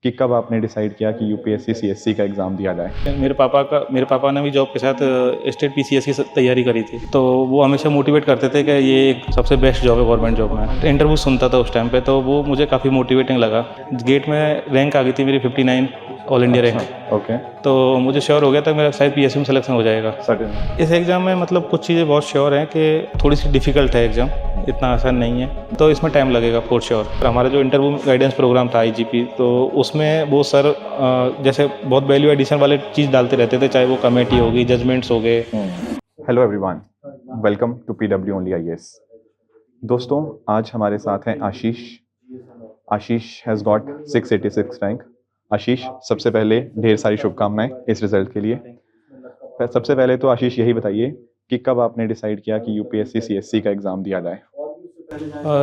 कि कब आपने डिसाइड किया कि यूपीएससी सीएससी का एग्ज़ाम दिया जाए? मेरे पापा ने भी जॉब के साथ स्टेट पीसीएस की तैयारी करी थी, तो वो हमेशा मोटिवेट करते थे कि ये एक सबसे बेस्ट जॉब है गवर्नमेंट जॉब में। इंटरव्यू सुनता था उस टाइम पे, तो वो मुझे काफ़ी मोटिवेटिंग लगा। गेट में रैंक आ गई थी मेरी 59 ऑल इंडिया रैंक। ओके। तो मुझे श्योर हो गया था मेरा शायद पीएससी में सिलेक्शन हो जाएगा। सर्टेन। इस एग्ज़ाम में मतलब कुछ चीज़ें बहुत श्योर हैं कि थोड़ी सी डिफ़िकल्ट है एग्ज़ाम, इतना आसान नहीं है, तो इसमें टाइम लगेगा फॉर श्योर। हमारा जो इंटरव्यू गाइडेंस प्रोग्राम था आईजीपी, तो उसमें वो सर जैसे बहुत वैल्यू एडिशन वाले चीज़ डालते रहते थे, चाहे वो कमेटी होगी, जजमेंट्स हो गए। Hello everyone, welcome to PW only IAS. दोस्तों, आज हमारे साथ हैं Ashish. Ashish has got 686 rank. Ashish, सबसे पहले ढेर सारी शुभकामनाएं इस रिजल्ट के लिए। सबसे पहले तो आशीष यही बताइए कि कब आपने डिसाइड किया कि यूपीएससी सीएससी का एग्ज़ाम दिया जाए?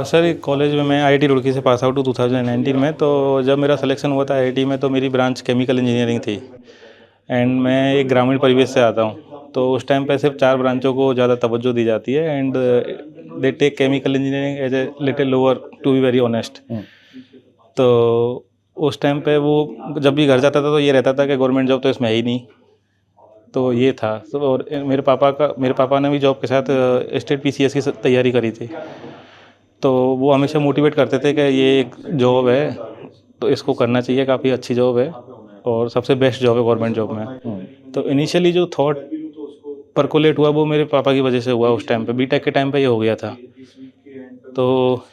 सर एक कॉलेज में मैं आईआईटी रुड़की से पास आउट हूँ 2019 में। तो जब मेरा सिलेक्शन हुआ था आईआईटी में, तो मेरी ब्रांच केमिकल इंजीनियरिंग थी एंड मैं एक ग्रामीण परिवेश से आता हूँ। तो उस टाइम पे सिर्फ 4 ब्रांचों को ज़्यादा तवज्जो दी जाती है and they take chemical engineering as a little lower, to be very honest. तो उस टाइम पे वो जब भी घर जाता था तो ये रहता था कि गवर्नमेंट जॉब तो इसमें है ही नहीं। तो ये था। तो और मेरे पापा ने भी जॉब के साथ स्टेट पीसीएस की तैयारी करी थी, तो वो हमेशा मोटिवेट करते थे कि ये एक जॉब है, तो इसको करना चाहिए, काफ़ी अच्छी जॉब है और सबसे बेस्ट जॉब है गवर्नमेंट जॉब में। तो इनिशियली जो थॉट परकोलेट हुआ वो मेरे पापा की वजह से हुआ। उस टाइम पे बीटेक के टाइम पे ये हो गया था। तो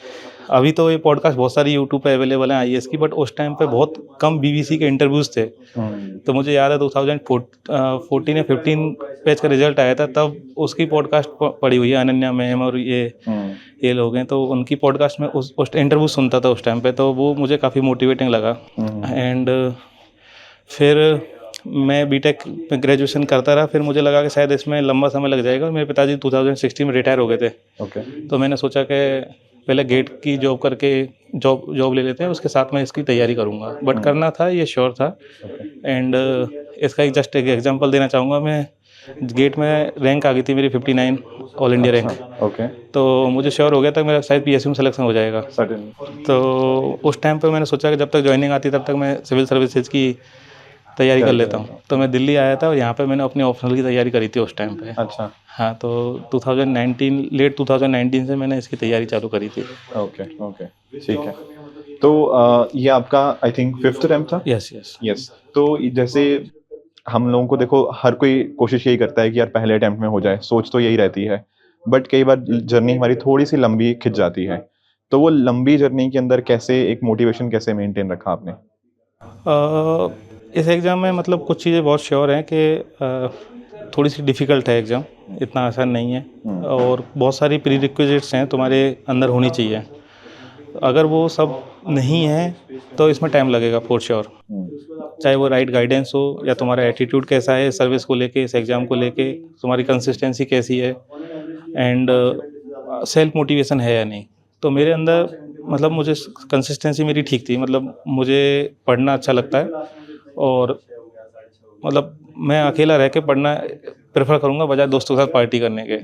अभी तो ये पॉडकास्ट बहुत सारी यूट्यूब पे अवेलेबल हैं आईएएस की, बट उस टाइम पे बहुत कम बीबीसी के इंटरव्यूज़ थे। तो मुझे याद है 2014 या 15 पेज का रिजल्ट आया था, तब उसकी पॉडकास्ट पड़ी हुई है अनन्या मैम और ये लोग हैं। तो उनकी पॉडकास्ट में उस इंटरव्यू सुनता था उस टाइम पे, तो वो मुझे काफ़ी मोटिवेटिंग लगा। एंड फिर मैं बीटेक में ग्रेजुएशन करता रहा। फिर मुझे लगा कि शायद इसमें लंबा समय लग जाएगा। मेरे पिताजी 2016 में रिटायर हो गए थे। तो मैंने सोचा कि पहले गेट की जॉब करके जॉब ले लेते हैं, उसके साथ में इसकी तैयारी करूँगा। बट करना था, ये श्योर था। एंड इसका एक जस्ट एक एग्जांपल देना चाहूँगा मैं। गेट में रैंक आ गई थी मेरी 59 ऑल इंडिया रैंक। ओके। तो मुझे श्योर हो गया था मेरा शायद पीएससी में सिलेक्शन हो जाएगा। तो उस टाइम पे मैंने सोचा कि जब तक ज्वाइनिंग आती तब तक मैं सिविल सर्विसेज की तैयारी कर लेता हूँ। तो मैं दिल्ली आया था और यहाँ पे मैंने अपनी ऑप्शनल की तैयारी करी थी उस टाइम पे। अच्छा। हाँ, तो 2019 लेट 2019 से मैंने इसकी तैयारी चालू करी थी। ओके ओके, ठीक है। तो ये आपका आई थिंक 5th अटेम्प्ट था? यस। तो जैसे हम लोगों को देखो, हर कोई कोशिश यही करता है कि यार पहले अटेम्प्ट में हो जाए, सोच तो यही रहती है। बट कई बार जर्नी हमारी थोड़ी सी लंबी खिंच जाती है। तो वो लंबी जर्नी के अंदर कैसे एक मोटिवेशन कैसे मेंटेन रखा आपने? इस एग्ज़ाम में मतलब कुछ चीज़ें बहुत श्योर हैं कि थोड़ी सी डिफ़िकल्ट है एग्ज़ाम, इतना आसान नहीं है। और बहुत सारी प्री रिक्विजिट्स हैं तुम्हारे अंदर होनी चाहिए। अगर वो सब नहीं है तो इसमें टाइम लगेगा फॉर श्योर। चाहे वो राइट गाइडेंस हो या तुम्हारा एटीट्यूड कैसा है सर्विस को लेके, इस एग्ज़ाम को लेके, तुम्हारी कंसिस्टेंसी कैसी है एंड सेल्फ मोटिवेशन है या नहीं। तो मेरे अंदर मतलब मुझे कंसिस्टेंसी मेरी ठीक थी। मतलब मुझे पढ़ना अच्छा लगता है और मतलब मैं अकेला रह के पढ़ना प्रेफर करूँगा बजाय दोस्तों के साथ पार्टी करने के।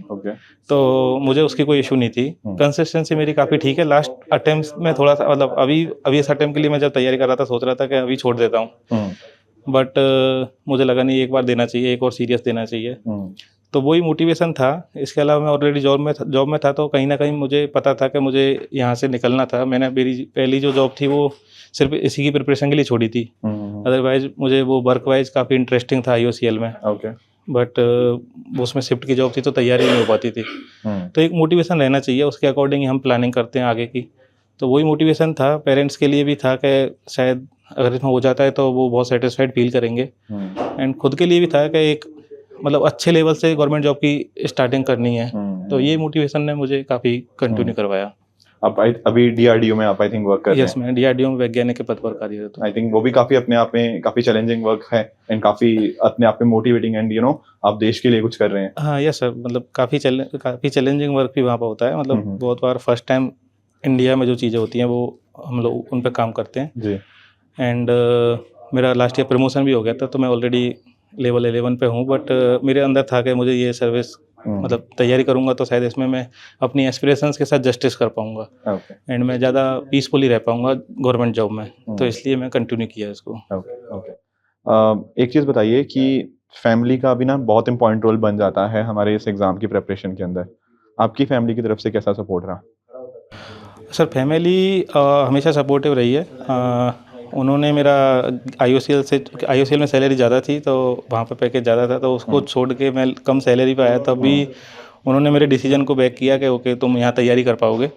तो मुझे उसकी कोई इशू नहीं थी। कंसिस्टेंसी मेरी काफ़ी ठीक है। लास्ट अटेम्प्ट में थोड़ा सा मतलब अभी इस अटेम्प्ट के लिए मैं जब तैयारी कर रहा था सोच रहा था कि अभी छोड़ देता हूँ, बट मुझे लगा नहीं, एक बार देना चाहिए, एक और सीरियस देना चाहिए। तो वही मोटिवेशन था। इसके अलावा मैं ऑलरेडी जॉब में था, तो कहीं ना कहीं मुझे पता था कि मुझे यहाँ से निकलना था। मैंने मेरी पहली जो जॉब थी वो सिर्फ इसी की प्रिपरेशन के लिए छोड़ी थी। अदरवाइज मुझे वो वर्क वाइज काफ़ी इंटरेस्टिंग था आईओसीएल में। बट उसमें शिफ्ट की जॉब थी तो तैयारी नहीं हो पाती थी। तो एक मोटिवेशन रहना चाहिए, उसके अकॉर्डिंग ही हम प्लानिंग करते हैं आगे की। तो वही मोटिवेशन था। पेरेंट्स के लिए भी था कि शायद अगर इसमें हो जाता है तो वो बहुत सेटिस्फाइड फील करेंगे। एंड खुद के लिए भी था कि एक मतलब अच्छे लेवल से गवर्नमेंट जॉब की स्टार्टिंग करनी है। तो ये मोटिवेशन ने मुझे काफ़ी कंटिन्यू करवाया। आप अभी डीआरडीओ में आप आई थिंक वर्क कर रहे हैं? यस, मैं डीआरडीओ में वैज्ञानिक के पद पर कार्यरत हूँ। आई थिंक वो भी काफ़ी अपने आप में काफ़ी चैलेंजिंग वर्क है एंड काफ़ी अपने आप में मोटिवेटिंग एंड आप देश के लिए कुछ कर रहे हैं। हाँ, यस सर, मतलब काफ़ी चैलेंजिंग वर्क भी वहाँ पर होता है। मतलब बहुत बार फर्स्ट टाइम इंडिया में जो चीज़ें होती हैं वो हम लोग उन पर काम करते हैं जी। एंड मेरा लास्ट ईयर प्रमोशन भी हो गया था, तो मैं ऑलरेडी लेवल 11 पे हूँ। बट मेरे अंदर था कि मुझे ये सर्विस मतलब तैयारी करूँगा तो शायद इसमें मैं अपनी एस्पिरेशंस के साथ जस्टिस कर पाऊँगा ओके एंड मैं ज़्यादा पीसफुली रह पाऊँगा गवर्नमेंट जॉब में, तो इसलिए मैं कंटिन्यू किया इसको। Okay okay. एक चीज़ बताइए कि फैमिली का भी ना बहुत इंपॉर्टेंट रोल बन जाता है हमारे इस एग्ज़ाम की प्रिपरेशन के अंदर। आपकी फैमिली की तरफ से कैसा सपोर्ट रहा? सर फैमिली हमेशा सपोर्टिव रही है। उन्होंने मेरा आईओसीएल में सैलरी ज़्यादा थी तो वहाँ पे पैकेज ज़्यादा था, तो उसको छोड़ के मैं कम सैलरी पे आया, तब भी उन्होंने मेरे डिसीजन को बैक किया कि ओके तुम यहाँ तैयारी कर पाओगे।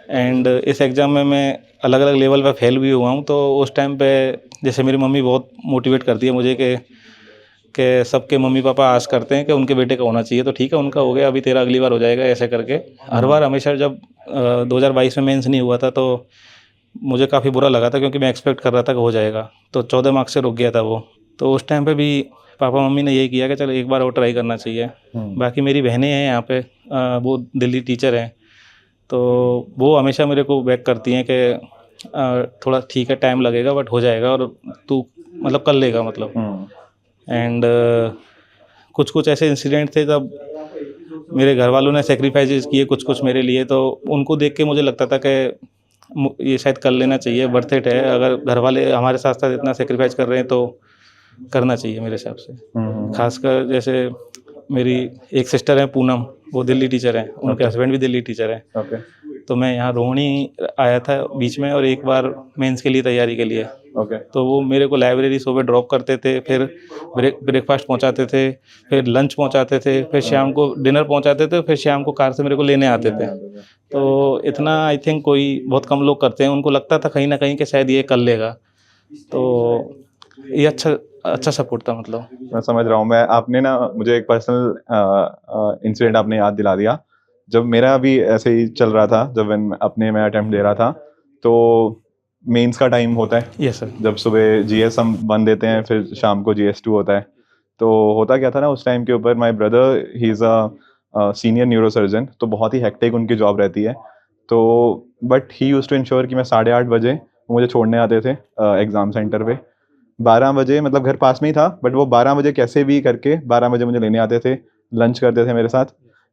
एंड इस एग्ज़ाम में मैं अलग अलग लेवल पे फेल भी हुआ हूँ, तो उस टाइम पे जैसे मेरी मम्मी बहुत मोटिवेट करती है मुझे कि सबके मम्मी पापा आस करते हैं कि उनके बेटे का होना चाहिए, तो ठीक है उनका हो गया, अभी तेरा अगली बार हो जाएगा, ऐसे करके हर बार हमेशा। जब 2022 में मेंस नहीं हुआ था तो मुझे काफ़ी बुरा लगा था, क्योंकि मैं एक्सपेक्ट कर रहा था कि हो जाएगा, तो 14 मार्क्स से रुक गया था वो। तो उस टाइम पे भी पापा मम्मी ने यही किया कि चलो एक बार और ट्राई करना चाहिए। बाकी मेरी बहनें हैं यहाँ पे, वो दिल्ली टीचर हैं, तो वो हमेशा मेरे को बैक करती हैं कि थोड़ा ठीक है टाइम लगेगा बट हो जाएगा, और तू मतलब कर लेगा मतलब। एंड कुछ कुछ ऐसे इंसिडेंट थे तब मेरे घर वालों ने सेक्रीफाइसेस किए कुछ कुछ मेरे लिए, तो उनको देख के मुझे लगता था कि ये शायद कर लेना चाहिए, वर्थ इट है। अगर घर वाले हमारे साथ साथ इतना सेक्रीफाइस कर रहे हैं तो करना चाहिए मेरे हिसाब से। खासकर जैसे मेरी एक सिस्टर है पूनम, वो दिल्ली टीचर हैं, उनके हस्बैंड भी दिल्ली टीचर हैं। तो मैं यहाँ रोहिणी आया था बीच में, और एक बार मेंस के लिए तैयारी के लिए, तो वो मेरे को लाइब्रेरी सुबह ड्रॉप करते थे, फिर ब्रेकफास्ट पहुँचाते थे, फिर लंच पहुँचाते थे, फिर शाम को डिनर पहुँचाते थे, फिर शाम को कार से मेरे को लेने आते थे। तो इतना आई थिंक कोई बहुत कम लोग करते हैं। उनको लगता था कहीं ना कहीं कि शायद ये कर लेगा, तो ये अच्छा सपोर्ट था मतलब। मैं समझ रहा हूँ। मैं आपने ना मुझे एक पर्सनल इंसिडेंट आपने याद दिला दिया। जब मेरा भी ऐसे ही चल रहा था, जब मैं अटेम्प्ट दे रहा था, तो मेंस का टाइम होता है। Yes sir. जब सुबह जीएस हम बन देते हैं, फिर शाम को जीएस2 होता है। तो होता क्या था ना उस टाइम के ऊपर, my brother he is a senior neurosurgeon, तो बहुत ही हेक्टिक उनकी जॉब रहती है। तो but he used to ensure कि मैं 8:30 बजे मुझे छोड़ने आते थे एग्ज़ाम सेंटर पे। 12 बजे मतलब घर पास में ही था, बट वो 12 बजे कैसे भी करके 12 बजे मुझे लेने आते थे, लंच करते थे मेरे साथ,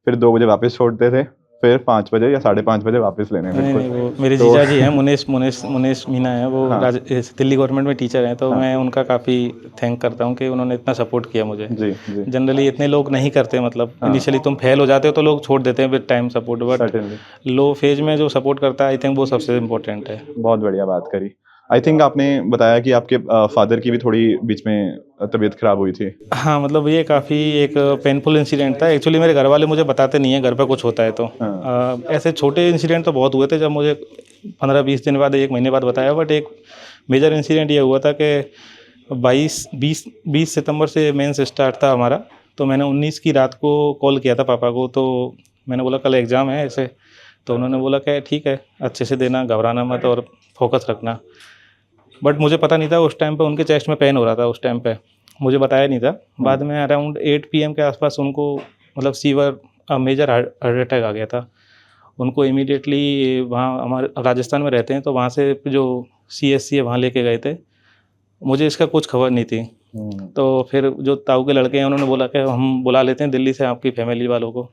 फिर 2 बजे वापस छोड़ते थे, फिर 5 बजे या 5:30 बजे वापस लेने मेरे को। नहीं, वो मेरे तो जीजा जी हैं, मुनेश मीना है, वो हाँ। दिल्ली गवर्नमेंट में टीचर हैं, तो हाँ। मैं उनका काफ़ी थैंक करता हूँ कि उन्होंने इतना सपोर्ट किया मुझे। जी जी जनरली इतने लोग नहीं करते, मतलब हाँ। इनिशियली तुम फेल हो जाते हो तो लोग छोड़ देते हैं with time support, but certainly low phase में जो सपोर्ट करता है आई थिंक वो सबसे इम्पोर्टेंट है। बहुत बढ़िया बात करी। आई थिंक आपने बताया कि आपके फादर की भी थोड़ी बीच में तबीयत खराब हुई थी। हाँ, मतलब ये काफ़ी एक पेनफुल इंसिडेंट था। एक्चुअली मेरे घर वाले मुझे बताते नहीं हैं घर पे कुछ होता है तो। हाँ। ऐसे छोटे इंसिडेंट तो बहुत हुए थे, जब मुझे 15-20 दिन बाद, 1 महीने बाद बताया, बट एक मेजर इंसिडेंट ये हुआ था कि 20 सितंबर से मेंस स्टार्ट था हमारा, तो मैंने 19 की रात को कॉल किया था पापा को, तो मैंने बोला कल एग्ज़ाम है ऐसे, तो उन्होंने बोला कि ठीक है अच्छे से देना, घबराना मत और फोकस रखना। बट मुझे पता नहीं था उस टाइम पे उनके चेस्ट में पेन हो रहा था, उस टाइम पे मुझे बताया नहीं था। बाद में अराउंड 8 PM के आसपास उनको मतलब सीवर मेजर हार्ट अटैक आ गया था। उनको इमीडिएटली वहाँ, हमारे राजस्थान में रहते हैं, तो वहाँ से जो CSC है वहाँ लेके गए थे। मुझे इसका कुछ खबर नहीं थी। तो फिर जो ताऊ के लड़के हैं उन्होंने बोला कि हम बुला लेते हैं दिल्ली से आपकी फैमिली वालों को।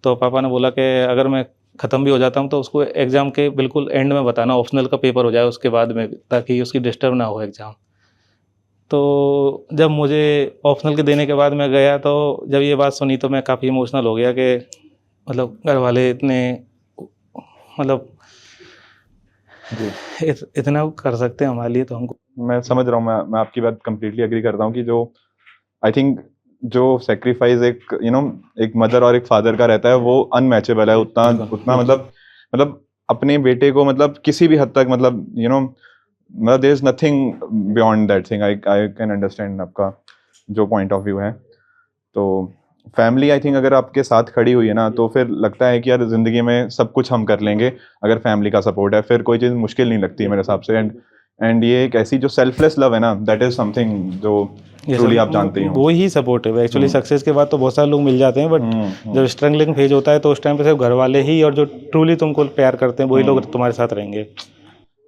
तो पापा ने बोला कि अगर मैं ख़त्म भी हो जाता हूँ तो उसको एग्ज़ाम के बिल्कुल एंड में बताना, ऑप्शनल का पेपर हो जाए उसके बाद में, ताकि उसकी डिस्टर्ब ना हो एग्ज़ाम। तो जब मुझे ऑप्शनल के देने के बाद मैं गया, तो जब ये बात सुनी तो मैं काफ़ी इमोशनल हो गया कि मतलब घर वाले इतने मतलब इतना कर सकते हैं हमारे लिए, तो हमको। मैं समझ रहा हूँ। मैं आपकी बात कंप्लीटली एग्री करता हूँ कि जो आई थिंक जो सेक्रीफाइस एक मदर और एक फादर का रहता है वो अनमैचेबल है। उतना मतलब अपने बेटे को मतलब किसी भी हद तक मतलब मतलब there is nothing beyond that thing. I can understand आपका जो पॉइंट ऑफ व्यू है। तो फैमिली आई थिंक अगर आपके साथ खड़ी हुई है ना, तो फिर लगता है कि यार ज़िंदगी में सब कुछ हम कर लेंगे अगर फैमिली का सपोर्ट है, फिर कोई चीज़ मुश्किल नहीं लगती है मेरे हिसाब से। एंड ये एक ऐसी जो सेल्फलेस लव है ना, दैट इज़ समथिंग जो ट्रूली आप जानते हो। वो ही सपोर्टिव है एक्चुअली। सक्सेस के बाद तो बहुत सारे लोग मिल जाते हैं, बट जब स्ट्रगलिंग फेज होता है तो उस टाइम पे सिर्फ घर वाले ही और जो ट्रूली तुमको प्यार करते हैं वही लोग तुम्हारे साथ रहेंगे।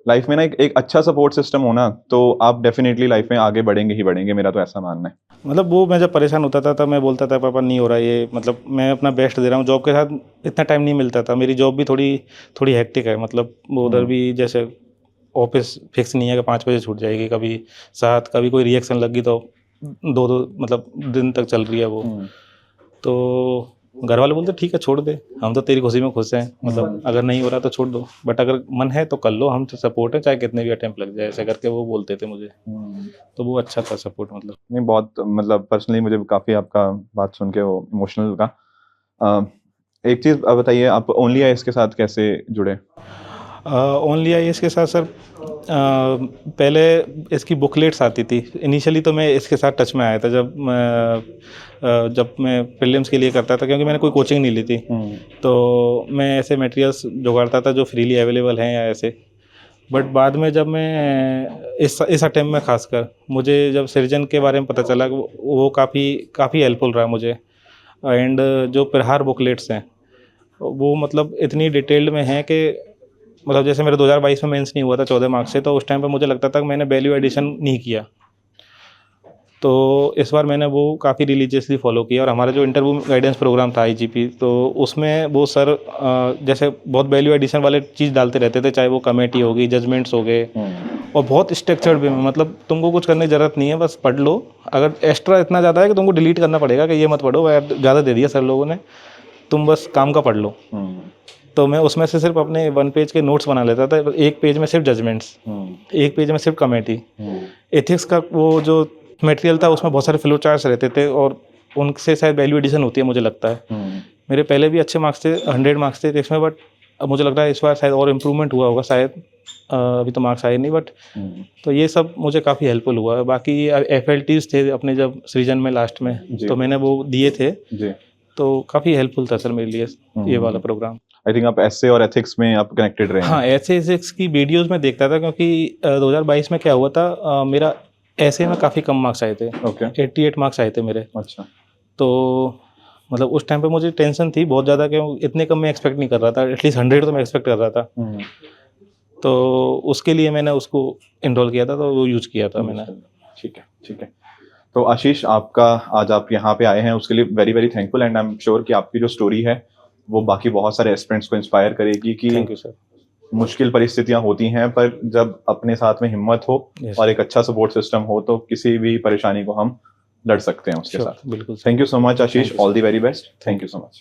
लाइफ में ना एक अच्छा सपोर्ट सिस्टम होना तो आप डेफिनेटली लाइफ में आगे बढ़ेंगे ही बढ़ेंगे, मेरा तो ऐसा मानना है। मतलब वो मैं जब परेशान होता था तब मैं बोलता था पापा नहीं हो रहा ये, मतलब मैं अपना बेस्ट दे रहा हूँ, जॉब के साथ इतना टाइम नहीं मिलता था, मेरी जॉब भी थोड़ी हेक्टिक है, मतलब वो उधर भी जैसे ऑफिस फिक्स नहीं है कि 5 बजे छूट जाएगी, कभी 7, कभी कोई रिएक्शन लग गई तो 2 मतलब दिन तक चल रही है वो। तो घर वाले बोलते ठीक है छोड़ दे, हम तो तेरी खुशी में खुश हैं, मतलब अगर नहीं हो रहा तो छोड़ दो, बट अगर मन है तो कर लो, हम तो सपोर्ट है, चाहे कितने भी अटेम्प्ट लग जाए, ऐसे करके वो बोलते थे मुझे। तो वो अच्छा था सपोर्ट, मतलब नहीं बहुत, मतलब पर्सनली मुझे काफ़ी आपका बात सुन के वो इमोशनल लगा। एक चीज़ बताइए, आप ओनली आईएएस के साथ कैसे जुड़े? ओनली आईएएस के साथ सर पहले इसकी बुकलेट्स आती थी, इनिशियली तो मैं इसके साथ टच में आया था जब मैं प्रीलिम्स के लिए करता था, क्योंकि मैंने कोई कोचिंग नहीं ली थी, तो मैं ऐसे मटेरियल्स जुगाड़ता था जो फ्रीली अवेलेबल हैं या ऐसे। बट बाद में जब मैं इस अटेम्प्ट में खासकर मुझे जब सृजन के बारे में पता चला, वो काफ़ी हेल्पफुल रहा मुझे। एंड जो प्रहार बुकलेट्स हैं वो मतलब इतनी डिटेल्ड में हैं कि मतलब जैसे मेरा 2022 में मेंस नहीं हुआ था 14 मार्क्स से, तो उस टाइम पे मुझे लगता था कि मैंने वैल्यू एडिशन नहीं किया, तो इस बार मैंने वो काफ़ी रिलीजियसली फॉलो किया। और हमारा जो इंटरव्यू गाइडेंस प्रोग्राम था आईजीपी, तो उसमें वो सर जैसे बहुत वैल्यू एडिशन वाले चीज़ डालते रहते थे, चाहे वो कमेटी होगी, जजमेंट्स हो गए, और बहुत स्ट्रक्चर्ड वे में, मतलब तुमको कुछ करने की ज़रूरत नहीं है, बस पढ़ लो। अगर एक्स्ट्रा इतना ज़्यादा है कि तुमको डिलीट करना पड़ेगा कि ये मत पढ़ो, ज़्यादा दे दिया सर लोगों ने, तुम बस काम का पढ़ लो। तो मैं उसमें से सिर्फ अपने 1 पेज के नोट्स बना लेता था, 1 पेज में सिर्फ जजमेंट्स, 1 पेज में सिर्फ कमेटी। एथिक्स का वो जो मटेरियल था उसमें बहुत सारे फ्लो चार्ट्स रहते थे, और उनसे शायद वैल्यू एडिशन होती है मुझे लगता है। मेरे पहले भी अच्छे मार्क्स थे, 100 मार्क्स थे एथिक्स में, बट अब मुझे लग रहा है इस बार शायद और इम्प्रूवमेंट हुआ होगा शायद, अभी तो मार्क्स आए नहीं, बट तो ये सब मुझे काफ़ी हेल्पफुल हुआ है। बाकी एफएलटीज थे अपने जब सृजन में लास्ट में, तो मैंने वो दिए थे, तो काफ़ी हेल्पफुल था सर मेरे लिए ये वाला प्रोग्राम। आई थिंक आप एसए और एथिक्स में आप कनेक्टेड रहे हैं। हाँ, एथिक्स की वीडियोस में देखता था, क्योंकि 2022 में क्या हुआ था, मेरा ऐसे में काफ़ी कम मार्क्स आए थे, 88 मार्क्स आए थे मेरे। अच्छा। तो मतलब उस टाइम पे मुझे टेंशन थी बहुत ज़्यादा, क्यों इतने कम मैं एक्सपेक्ट नहीं कर रहा था, एटलीस्ट 100 तो मैं एक्सपेक्ट कर रहा था। तो उसके लिए मैंने उसको इनरोल किया था, तो वो यूज़ किया था मैंने। ठीक है, ठीक है। तो आशीष, आपका आज आप यहाँ पे आए हैं उसके लिए very very thankful, and I am sure कि आपकी जो स्टोरी है वो बाकी बहुत सारे एस्पिरेंट्स को इंस्पायर करेगी कि थैंक यू सर। मुश्किल परिस्थितियां होती हैं, पर जब अपने साथ में हिम्मत हो और एक अच्छा सपोर्ट सिस्टम हो तो किसी भी परेशानी को हम लड़ सकते हैं उसके साथ। बिल्कुल। Thank you so much Ashish, all the very best. Thank you so much.